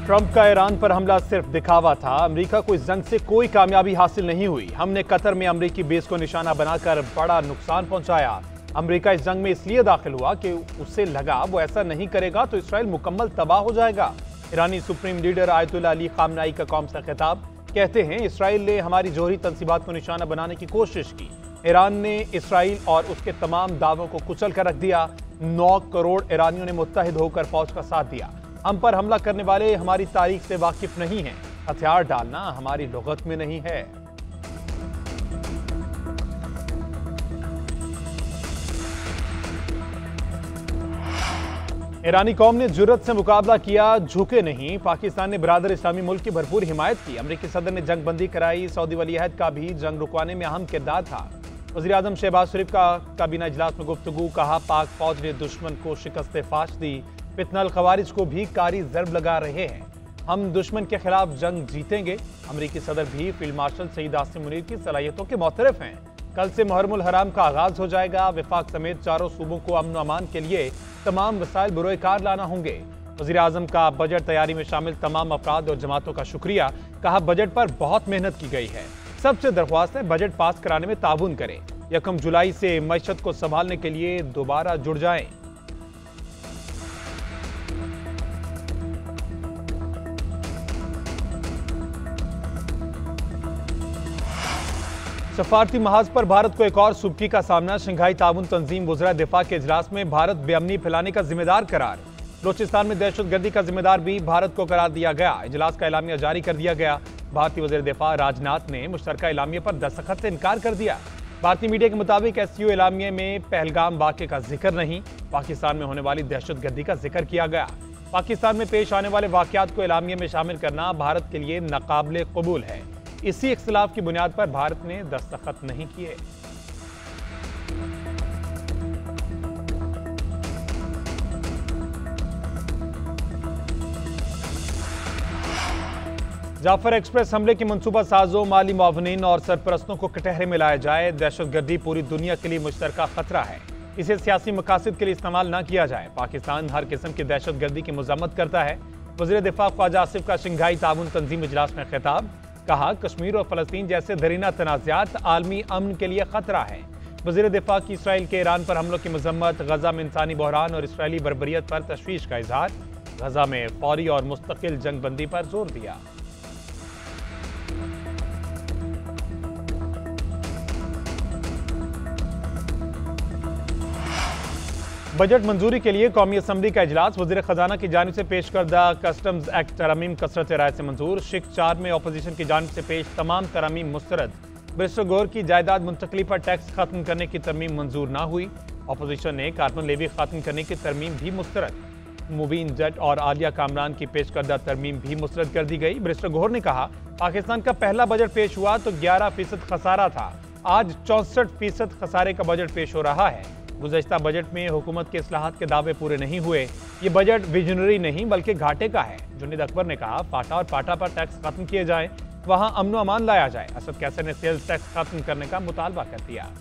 Trump का Iran पर हमला सिर्फ दिखावा था। अमेरिका को इस जंग से कोई कामयाबी हासिल नहीं हुई। हमने कतर में अमेरिकी बेस को निशाना बनाकर बड़ा नुकसान पहुंचाया। अमेरिका इस जंग में इसलिए दाखिल हुआ कि उसे लगा वो ऐसा नहीं करेगा तो इसराइल मुकम्मल तबाह हो जाएगा। ईरानी supreme leader Ayatollah Ali Khamenei का कौम से खिताब, कहते हैं इसराइल ने हमारी जोहरी तंसीबात को निशाना बनाने की कोशिश की। ईरान ने इसराइल और उसके तमाम दावों को कुचल कर रख दिया। 9 करोड़ ईरानियों ने मुत्तहिद होकर फौज का साथ दिया। हम पर हमला करने वाले हमारी तारीख से वाकिफ नहीं हैं। हथियार डालना हमारी लुगत में नहीं है। ईरानी कौम ने जुर्रत से मुकाबला किया, झुके नहीं। पाकिस्तान ने बिरादर इस्लामी मुल्क की भरपूर हिमायत की। अमेरिकी सदर ने जंग बंदी कराई। सऊदी वली अहद का भी जंग रुकवाने में अहम किरदार था। वज़ीर आज़म शहबाज शरीफ का काबीना इजलास में गुफ्तगू, कहा पाक फौज ने दुश्मन को शिकस्त फाश दी। फितनल खवारिज को भी कारी जरब लगा रहे हैं। हम दुश्मन के खिलाफ जंग जीतेंगे। अमेरिकी सदर भी फील्ड मार्शल सईद आसिम मुनीर की सलाहियतों के मोतरफ हैं। कल से मुहर्रमुल हराम का आगाज हो जाएगा। वफाक समेत चारों सूबों को अमन अमान के लिए तमाम वसाइल बरोए कार लाना होंगे। वज़ीर आज़म का बजट तैयारी में शामिल तमाम अफराद और जमातों का शुक्रिया, कहा बजट पर बहुत मेहनत की गई है। सबसे दरख्वास्त है बजट पास कराने में ताउन करें। 1 जुलाई से मईशत को संभालने के लिए दोबारा जुड़ जाएं। सफारती महाज पर भारत को एक और सुबकी का सामना। शंघाई ताउन तंजीम वज़रा दिफा के इजलास में भारत बेअमनी फैलाने का जिम्मेदार करार। बलोचिस्तान में दहशतगर्दी का जिम्मेदार भी भारत को करार दिया गया। इजलास का एलामिया जारी कर दिया गया। भारतीय वज़ीर दिफा राजनाथ ने मुश्तरका एलामिया पर दस्तखत से इनकार कर दिया। भारतीय मीडिया के मुताबिक SCO एलामिया में पहलगाम वाक़े का जिक्र नहीं, पाकिस्तान में होने वाली दहशतगर्दी का जिक्र किया गया। पाकिस्तान में पेश आने वाले वाक़यात को एलामिया में शामिल करना भारत के लिए नाकाबिले कबूल है। इसी इख्तिलाफ की बुनियाद पर भारत ने दस्तखत नहीं किए। जाफर एक्सप्रेस हमले के मंसूबा साजों, माली मुआवनीन और सरपरस्तों को कटहरे में लाया जाए। दहशतगर्दी पूरी दुनिया के लिए मुश्तरका खतरा है। इसे सियासी मकासद के लिए इस्तेमाल न किया जाए। पाकिस्तान हर किस्म की दहशतगर्दी की मजम्मत करता है। वज़ीर दिफा ख्वाजा आसिफ का शंघाई ताउन तंजीम इजलास में खिताब, कहा कश्मीर और फलस्तीन जैसे दरीना तनाज़ात आलमी अमन के लिए खतरा है। वज़ीर दिफा की इसराइल के ईरान पर हमलों की मजम्मत, गजा में इंसानी बहरान और इसराइली बर्बरियत पर तशवीश का इजहार। गजा में फौरी और मुस्तकिल जंग बंदी पर जोर दिया। बजट मंजूरी के लिए कौमी असम्बली का इजलास। वज़ीर खजाना की जानिब से पेश करदा कस्टम्स एक्ट तरमीम कसरत राय से मंजूर। शिक 4 में अपोजिशन की जानिब से पेश तमाम तरमीम मुस्तरद। बैरिस्टर गौहर की जायदाद मुंतकली पर टैक्स खत्म करने की तरमीम मंजूर ना हुई। अपोजिशन ने कार्बन लेवी खत्म करने की तरमीम भी मुस्तरद। मुबीन जट और आलिया कामरान की पेश करदा तरमीम भी मुस्तरद कर दी गई। बैरिस्टर गौहर ने कहा पाकिस्तान का पहला बजट पेश हुआ तो 11% खसारा था, आज 64% खसारे का बजट पेश हो रहा है। गुज़श्ता बजट में हुकूमत के इस्लाहात के दावे पूरे नहीं हुए। ये बजट विजनरी नहीं बल्कि घाटे का है। जुनीद अकबर ने कहा फाटा और पाटा पर टैक्स खत्म किए जाएं, वहां अमन व अमान लाया जाए। असद कैसर ने सेल्स टैक्स खत्म करने का मुतालबा कर दिया।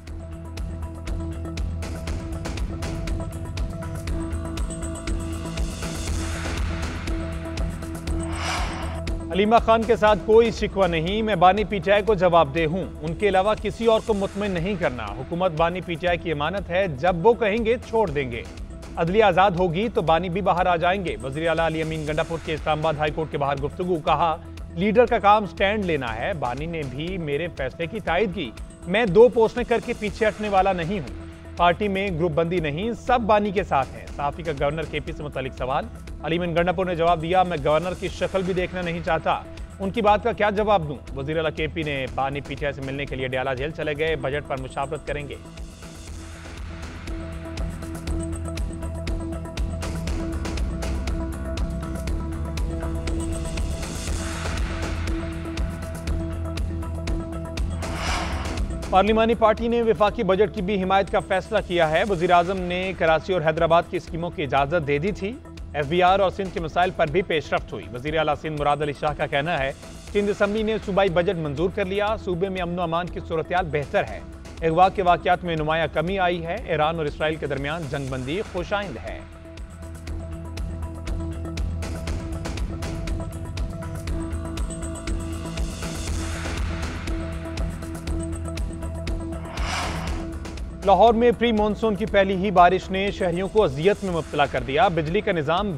हलीमा खान के साथ कोई शिकवा नहीं, मैं बानी PTI को जवाबदेह हूं। उनके अलावा किसी और को मुतमिन नहीं करना। हुकूमत बानी PTI की अमानत है, जब वो कहेंगे छोड़ देंगे। अदलिया आज़ाद होगी तो बानी भी बाहर आ जाएंगे। वज़ीर आला अली अमीन गंडापुर के इस्लामाबाद हाई कोर्ट के बाहर गुफ्तगू, कहा लीडर का काम स्टैंड लेना है। बानी ने भी मेरे फैसले की तायद की। मैं 2 पोस्टें करके पीछे हटने वाला नहीं हूँ। पार्टी में ग्रुप बंदी नहीं, सब बानी के साथ है। साफी का गवर्नर KP से मुतालिक सवाल। अली अमीन गंडापुर ने जवाब दिया, मैं गवर्नर की शक्ल भी देखना नहीं चाहता, उनकी बात का क्या जवाब दूं। वज़ीर आला KP ने बानी PTI से मिलने के लिए डयाला जेल चले गए। बजट पर मुशावरत करेंगे। पार्लिमानी पार्टी ने वफाकी बजट की भी हिमायत का फैसला किया है। वज़ीर आज़म ने कराची और हैदराबाद की स्कीमों की इजाज़त दे दी थी। FBR और सिंध के मसाइल पर भी पेशरफ्त हुई। वज़ीर आला सिंध मुराद अली शाह का कहना है सिंध असम्बली ने सूबाई बजट मंजूर कर लिया। सूबे में अमन अमान की सूरत-ए-हाल बेहतर है। अगवा के वाक़यात में नुमाया कमी आई है। ईरान और इसराइल के दरमियान जंगबंदी खुशाइंद है। लाहौर में प्री मानसून की पहली ही बारिश ने शहरियों को अजियत में मुब्तला कर दिया। बिजली का निजाम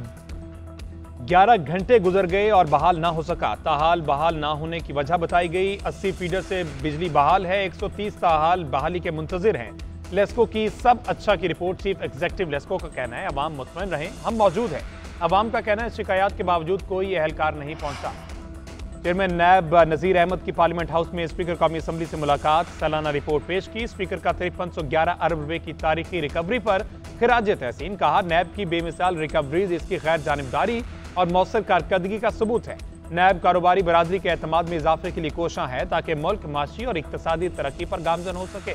11 घंटे गुजर गए और बहाल ना हो सका। ताहाल बहाल ना होने की वजह बताई गई। 80 फीडर से बिजली बहाल है, 130 ताहाल बहाली के मुंतजिर हैं। लेस्को की सब अच्छा की रिपोर्ट। चीफ एग्जीक्यूटिव लेस्को का कहना है, अवाम मुतमईन रहें, हम मौजूद हैं। अवाम का कहना है, शिकायत के बावजूद कोई एहलकार नहीं पहुंचा। चेयरमैन नैब नजीर अहमद की पार्लियामेंट हाउस में स्पीकर कौमी असम्बली से मुलाकात, सालाना रिपोर्ट पेश की। स्पीकर का 5311 अरब रुपए की तारीखी रिकवरी पर खिराज तहसीन। कहा, नैब की बेमिसाल रिकवरीज इसकी गैर जानिबदारी और मौसर कारकर्दगी का सबूत है। नैब कारोबारी बरादरी के एतमाद में इजाफे के लिए कोशां है ताकि मुल्क माशी और इक्तसादी तरक्की पर गामजन हो सके।